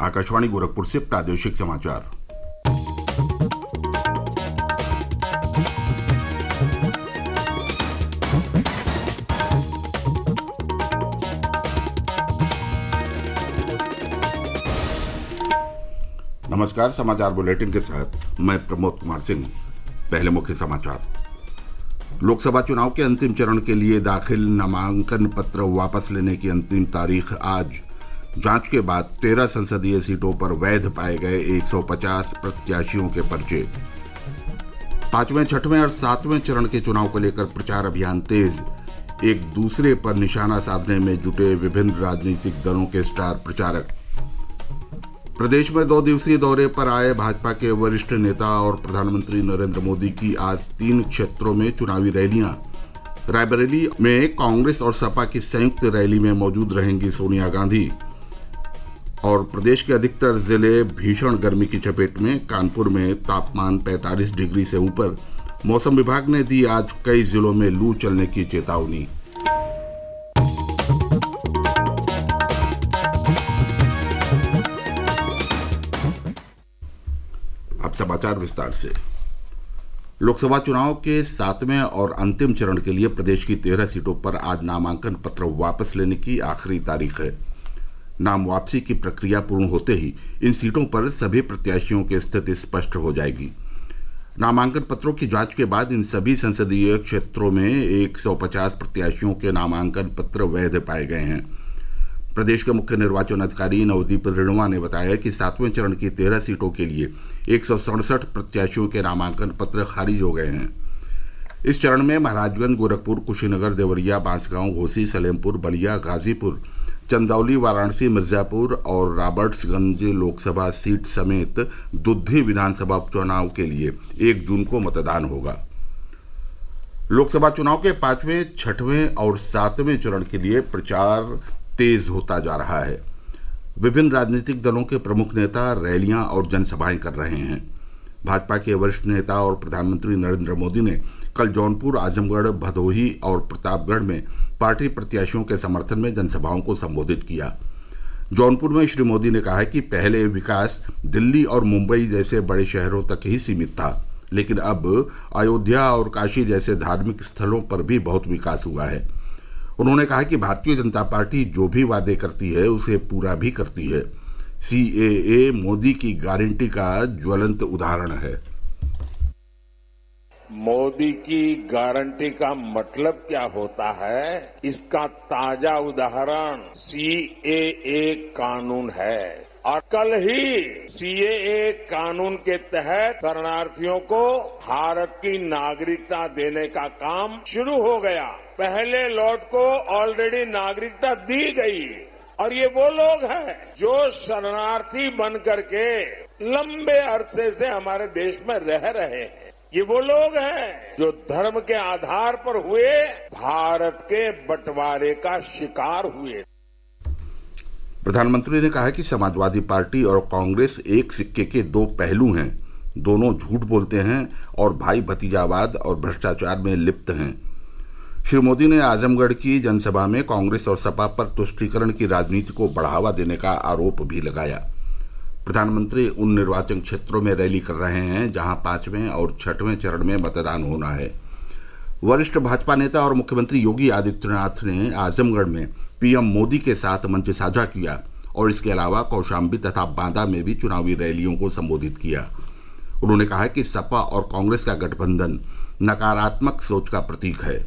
आकाशवाणी गोरखपुर से प्रादेशिक समाचार। नमस्कार। समाचार बुलेटिन के साथ मैं प्रमोद कुमार सिंह। पहले मुख्य समाचार। लोकसभा चुनाव के अंतिम चरण के लिए दाखिल नामांकन पत्र वापस लेने की अंतिम तारीख आज। जांच के बाद 13 संसदीय सीटों पर वैध पाए गए 150 प्रत्याशियों के पर्चे। 5वें, 6वें और 7वें चरण के चुनाव को लेकर प्रचार अभियान तेज। एक दूसरे पर निशाना साधने में जुटे विभिन्न राजनीतिक दलों के स्टार प्रचारक। प्रदेश में 2 दिवसीय दौरे पर आए भाजपा के वरिष्ठ नेता और प्रधानमंत्री नरेंद्र मोदी की आज 3 क्षेत्रों में चुनावी रैलियां। रायबरेली में कांग्रेस और सपा की संयुक्त रैली में मौजूद रहेंगी सोनिया गांधी। और प्रदेश के अधिकतर जिले भीषण गर्मी की चपेट में। कानपुर में तापमान 45 डिग्री से ऊपर। मौसम विभाग ने दी आज कई जिलों में लू चलने की चेतावनी। अब समाचार विस्तार से। लोकसभा चुनाव के 7वें और अंतिम चरण के लिए प्रदेश की 13 सीटों पर आज नामांकन पत्र वापस लेने की आखिरी तारीख है। नाम वापसी की प्रक्रिया पूर्ण होते ही इन सीटों पर सभी प्रत्याशियों की स्थिति स्पष्ट हो जाएगी। नामांकन पत्रों की जांच के बाद इन सभी संसदीय क्षेत्रों में 150 प्रत्याशियों के नामांकन पत्र वैध पाए गए हैं। प्रदेश के मुख्य निर्वाचन अधिकारी नवदीप रेणुआ ने बताया कि 7वें चरण की 13 सीटों के लिए 167 प्रत्याशियों के नामांकन पत्र खारिज हो गए हैं। इस चरण में महाराजगंज, गोरखपुर, कुशीनगर, देवरिया, बांसगांव, घोसी, सलेमपुर, बलिया, गाजीपुर, चंदौली, वाराणसी, मिर्जापुर और रॉबर्ट्सगंज लोकसभा सीट समेत दुद्धी विधानसभा उपचुनाव के लिए 1 जून को मतदान होगा। लोकसभा चुनाव के 5वें, 6वें और 7वें चरण के लिए प्रचार तेज होता जा रहा है। विभिन्न राजनीतिक दलों के प्रमुख नेता रैलियां और जनसभाएं कर रहे हैं। भाजपा के वरिष्ठ नेता और प्रधानमंत्री नरेंद्र मोदी ने कल जौनपुर, आजमगढ़, भदोही और प्रतापगढ़ में पार्टी प्रत्याशियों के समर्थन में जनसभाओं को संबोधित किया। जौनपुर में श्री मोदी ने कहा कि पहले विकास दिल्ली और मुंबई जैसे बड़े शहरों तक ही सीमित था, लेकिन अब अयोध्या और काशी जैसे धार्मिक स्थलों पर भी बहुत विकास हुआ है। उन्होंने कहा कि भारतीय जनता पार्टी जो भी वादे करती है उसे पूरा भी करती है। CAA मोदी की गारंटी का ज्वलंत उदाहरण है। मोदी की गारंटी का मतलब क्या होता है, इसका ताजा उदाहरण CAA कानून है। और कल ही CAA कानून के तहत शरणार्थियों को भारत की नागरिकता देने का काम शुरू हो गया। पहले लॉट को ऑलरेडी नागरिकता दी गई और ये वो लोग हैं जो शरणार्थी बन करके लंबे अरसे से हमारे देश में रह रहे हैं। ये वो लोग हैं जो धर्म के आधार पर हुए भारत के बंटवारे का शिकार हुए। प्रधानमंत्री ने कहा कि समाजवादी पार्टी और कांग्रेस एक सिक्के के 2 पहलू हैं। दोनों झूठ बोलते हैं और भाई भतीजावाद और भ्रष्टाचार में लिप्त हैं। श्री मोदी ने आजमगढ़ की जनसभा में कांग्रेस और सपा पर तुष्टीकरण की राजनीति को बढ़ावा देने का आरोप भी लगाया। प्रधानमंत्री उन निर्वाचन क्षेत्रों में रैली कर रहे हैं जहां 5वें और 6वें चरण में मतदान होना है। वरिष्ठ भाजपा नेता और मुख्यमंत्री योगी आदित्यनाथ ने आजमगढ़ में PM मोदी के साथ मंच साझा किया और इसके अलावा कौशाम्बी तथा बांदा में भी चुनावी रैलियों को संबोधित किया। उन्होंने कहा कि सपा और कांग्रेस का गठबंधन नकारात्मक सोच का प्रतीक है।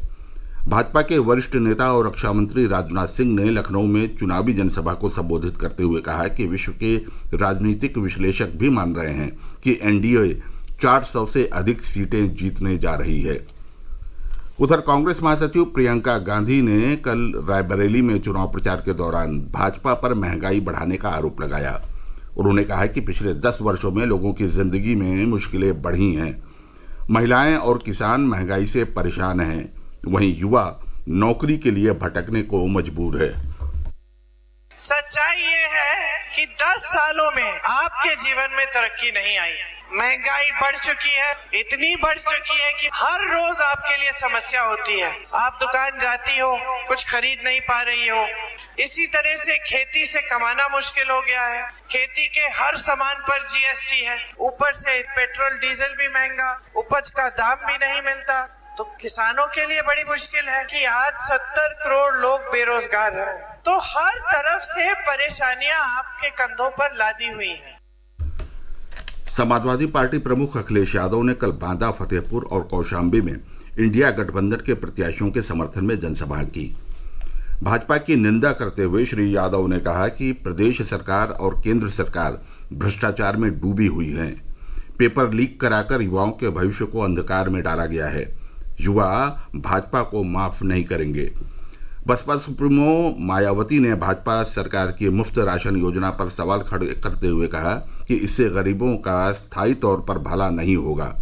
भाजपा के वरिष्ठ नेता और रक्षा मंत्री राजनाथ सिंह ने लखनऊ में चुनावी जनसभा को संबोधित करते हुए कहा कि विश्व के राजनीतिक विश्लेषक भी मान रहे हैं कि NDA 400 से अधिक सीटें जीतने जा रही है। उधर कांग्रेस महासचिव प्रियंका गांधी ने कल रायबरेली में चुनाव प्रचार के दौरान भाजपा पर महंगाई बढ़ाने का आरोप लगाया। उन्होंने कहा कि पिछले 10 वर्षों में लोगों की जिंदगी में मुश्किलें बढ़ी हैं। महिलाएं और किसान महंगाई से परेशान हैं, वहीं युवा नौकरी के लिए भटकने को मजबूर है। सच्चाई ये है कि 10 सालों में आपके जीवन में तरक्की नहीं आई। महंगाई बढ़ चुकी है, इतनी बढ़ चुकी है कि हर रोज आपके लिए समस्या होती है। आप दुकान जाती हो, कुछ खरीद नहीं पा रही हो, इसी तरह से खेती से कमाना मुश्किल हो गया है। खेती के हर सामान पर जीएसटी है, ऊपर से पेट्रोल डीजल भी महंगा, उपज का दाम भी नहीं मिलता। तो किसानों के लिए बड़ी मुश्किल है कि आज 70 करोड़ लोग बेरोजगार हैं। तो हर तरफ से परेशानियां आपके कंधों पर लादी हुई हैं। समाजवादी पार्टी प्रमुख अखिलेश यादव ने कल बांदा, फतेहपुर और कौशाम्बी में इंडिया गठबंधन के प्रत्याशियों के समर्थन में जनसभा की। भाजपा की निंदा करते हुए श्री यादव ने कहा कि प्रदेश सरकार और केंद्र सरकार भ्रष्टाचार में डूबी हुई है। पेपर लीक कराकर युवाओं के भविष्य को अंधकार में डाला गया है। युवा भाजपा को माफ नहीं करेंगे। बसपा सुप्रीमो मायावती ने भाजपा सरकार की मुफ्त राशन योजना पर सवाल खड़े करते हुए कहा कि इससे गरीबों का स्थायी तौर पर भला नहीं होगा।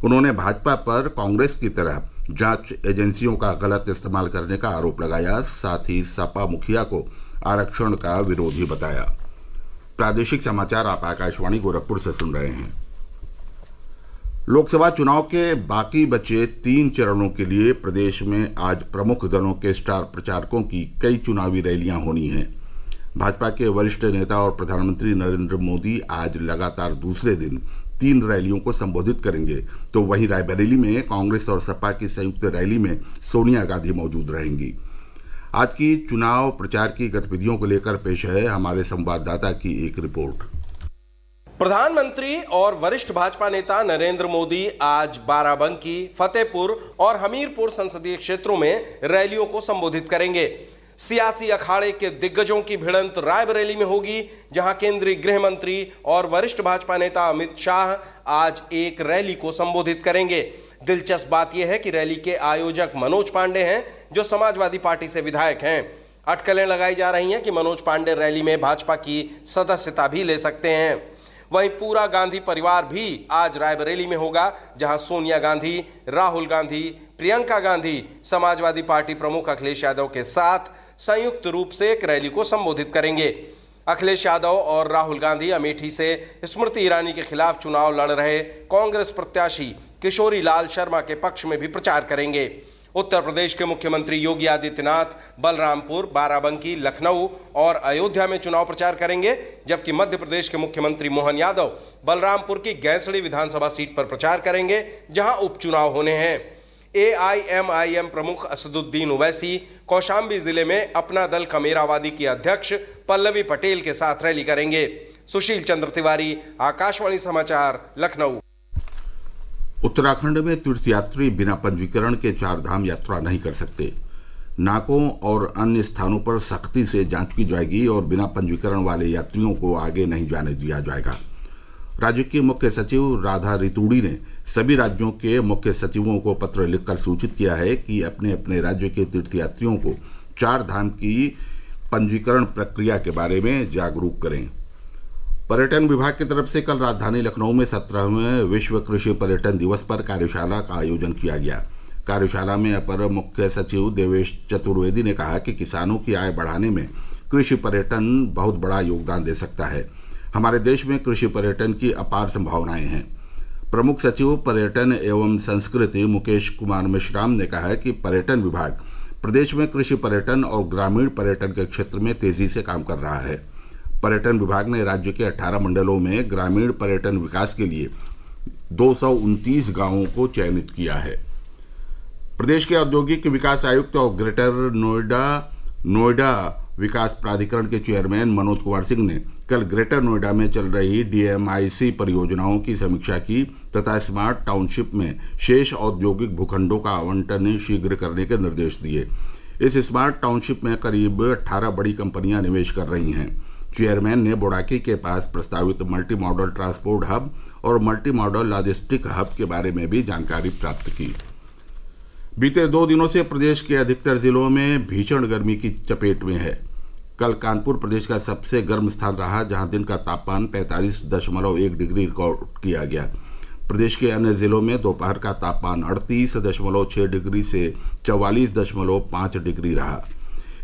उन्होंने भाजपा पर कांग्रेस की तरह जांच एजेंसियों का गलत इस्तेमाल करने का आरोप लगाया। साथ ही सपा मुखिया को आरक्षण का विरोधी बताया। प्रादेशिक समाचार आप आकाशवाणी गोरखपुर से सुन रहे हैं। लोकसभा चुनाव के बाकी बचे 3 चरणों के लिए प्रदेश में आज प्रमुख दलों के स्टार प्रचारकों की कई चुनावी रैलियां होनी हैं। भाजपा के वरिष्ठ नेता और प्रधानमंत्री नरेंद्र मोदी आज लगातार दूसरे दिन 3 रैलियों को संबोधित करेंगे, तो वहीं रायबरेली में कांग्रेस और सपा की संयुक्त रैली में सोनिया गांधी मौजूद रहेंगी। आज की चुनाव प्रचार की गतिविधियों को लेकर पेश है हमारे संवाददाता की एक रिपोर्ट। प्रधानमंत्री और वरिष्ठ भाजपा नेता नरेंद्र मोदी आज बाराबंकी, फतेहपुर और हमीरपुर संसदीय क्षेत्रों में रैलियों को संबोधित करेंगे। सियासी अखाड़े के दिग्गजों की भिड़ंत रायबरेली में होगी, जहां केंद्रीय गृह मंत्री और वरिष्ठ भाजपा नेता अमित शाह आज एक रैली को संबोधित करेंगे। दिलचस्प बात यह है कि रैली के आयोजक मनोज पांडे हैं, जो समाजवादी पार्टी से विधायक हैं। अटकलें लगाई जा रही हैं कि मनोज पांडे रैली में भाजपा की सदस्यता भी ले सकते हैं। वहीं पूरा गांधी परिवार भी आज रायबरेली में होगा, जहां सोनिया गांधी, राहुल गांधी, प्रियंका गांधी समाजवादी पार्टी प्रमुख अखिलेश यादव के साथ संयुक्त रूप से एक रैली को संबोधित करेंगे। अखिलेश यादव और राहुल गांधी अमेठी से स्मृति ईरानी के खिलाफ चुनाव लड़ रहे कांग्रेस प्रत्याशी किशोरी लाल शर्मा के पक्ष में भी प्रचार करेंगे। उत्तर प्रदेश के मुख्यमंत्री योगी आदित्यनाथ बलरामपुर, बाराबंकी, लखनऊ और अयोध्या में चुनाव प्रचार करेंगे, जबकि मध्य प्रदेश के मुख्यमंत्री मोहन यादव बलरामपुर की गैसड़ी विधानसभा सीट पर प्रचार करेंगे, जहां उपचुनाव होने हैं। AIMIM प्रमुख असदुद्दीन ओवैसी कौशाम्बी जिले में अपना दल कमेरावादी की अध्यक्ष पल्लवी पटेल के साथ रैली करेंगे। सुशील चंद्र तिवारी, आकाशवाणी समाचार, लखनऊ। उत्तराखंड में तीर्थयात्री बिना पंजीकरण के 4 धाम यात्रा नहीं कर सकते। नाकों और अन्य स्थानों पर सख्ती से जांच की जाएगी और बिना पंजीकरण वाले यात्रियों को आगे नहीं जाने दिया जाएगा। राज्य की मुख्य सचिव राधा रितूड़ी ने सभी राज्यों के मुख्य सचिवों को पत्र लिखकर सूचित किया है कि अपने अपने राज्य के तीर्थयात्रियों को 4 धाम की पंजीकरण प्रक्रिया के बारे में जागरूक करें। पर्यटन विभाग की तरफ से कल राजधानी लखनऊ में 17वें विश्व कृषि पर्यटन दिवस पर कार्यशाला का आयोजन किया गया। कार्यशाला में अपर मुख्य सचिव देवेश चतुर्वेदी ने कहा कि किसानों की आय बढ़ाने में कृषि पर्यटन बहुत बड़ा योगदान दे सकता है। हमारे देश में कृषि पर्यटन की अपार संभावनाएं हैं। प्रमुख सचिव पर्यटन एवं संस्कृति मुकेश कुमार मिश्राम ने कहा कि पर्यटन विभाग प्रदेश में कृषि पर्यटन और ग्रामीण पर्यटन के क्षेत्र में तेजी से काम कर रहा है। पर्यटन विभाग ने राज्य के 18 मंडलों में ग्रामीण पर्यटन विकास के लिए 229 गांवों को चयनित किया है। प्रदेश के औद्योगिक विकास आयुक्त और ग्रेटर नोएडा विकास प्राधिकरण के चेयरमैन मनोज कुमार सिंह ने कल ग्रेटर नोएडा में चल रही DMIC परियोजनाओं की समीक्षा की तथा स्मार्ट टाउनशिप में शेष औद्योगिक भूखंडों का आवंटन शीघ्र करने के निर्देश दिए। इस स्मार्ट टाउनशिप में करीब 18 बड़ी कंपनियां निवेश कर रही हैं। चेयरमैन ने बोड़ाकी के पास प्रस्तावित मल्टी मॉडल ट्रांसपोर्ट हब और मल्टी मॉडल लॉजिस्टिक हब के बारे में भी जानकारी प्राप्त की। बीते 2 दिनों से प्रदेश के अधिकतर जिलों में भीषण गर्मी की चपेट में है। कल कानपुर प्रदेश का सबसे गर्म स्थान रहा, जहां दिन का तापमान 45.1 डिग्री रिकॉर्ड किया गया। प्रदेश के अन्य जिलों में दोपहर का तापमान 38.6 डिग्री से 44.5 डिग्री रहा।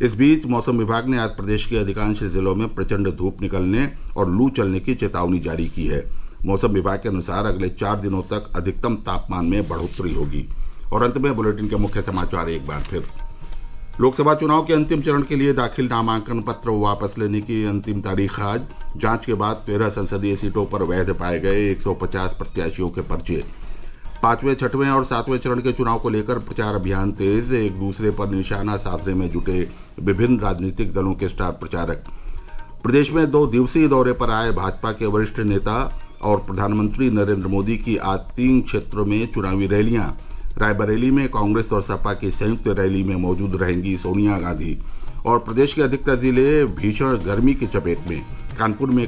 इस बीच मौसम विभाग ने आज प्रदेश के अधिकांश जिलों में प्रचंड धूप निकलने और लू चलने की चेतावनी जारी की है। मौसम विभाग के अनुसार अगले 4 दिनों तक अधिकतम तापमान में बढ़ोतरी होगी। और अंत में बुलेटिन के मुख्य समाचार एक बार फिर। लोकसभा चुनाव के अंतिम चरण के लिए दाखिल नामांकन पत्र वापस लेने की अंतिम तारीख आज। जांच के बाद 13 संसदीय सीटों पर वैध पाए गए 150 प्रत्याशियों के पर्चे। 5वें, 6वें और 7वें चरण के चुनाव को लेकर प्रचार अभियान तेज। एक दूसरे पर निशाना साधने में जुटे विभिन्न राजनीतिक दलों के स्टार प्रचारक। प्रदेश में 2 दिवसीय दौरे पर आए भाजपा के वरिष्ठ नेता और प्रधानमंत्री नरेंद्र मोदी की आज 3 क्षेत्रों में चुनावी रैलियां। रायबरेली में कांग्रेस और सपा की संयुक्त रैली में मौजूद रहेंगी सोनिया गांधी। और प्रदेश के अधिकतर जिले भीषण गर्मी की चपेट में। कानपुर में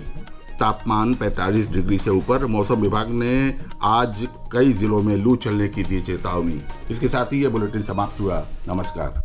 तापमान 45 डिग्री से ऊपर। मौसम विभाग ने आज कई जिलों में लू चलने की दी चेतावनी। इसके साथ ही ये बुलेटिन समाप्त हुआ। नमस्कार।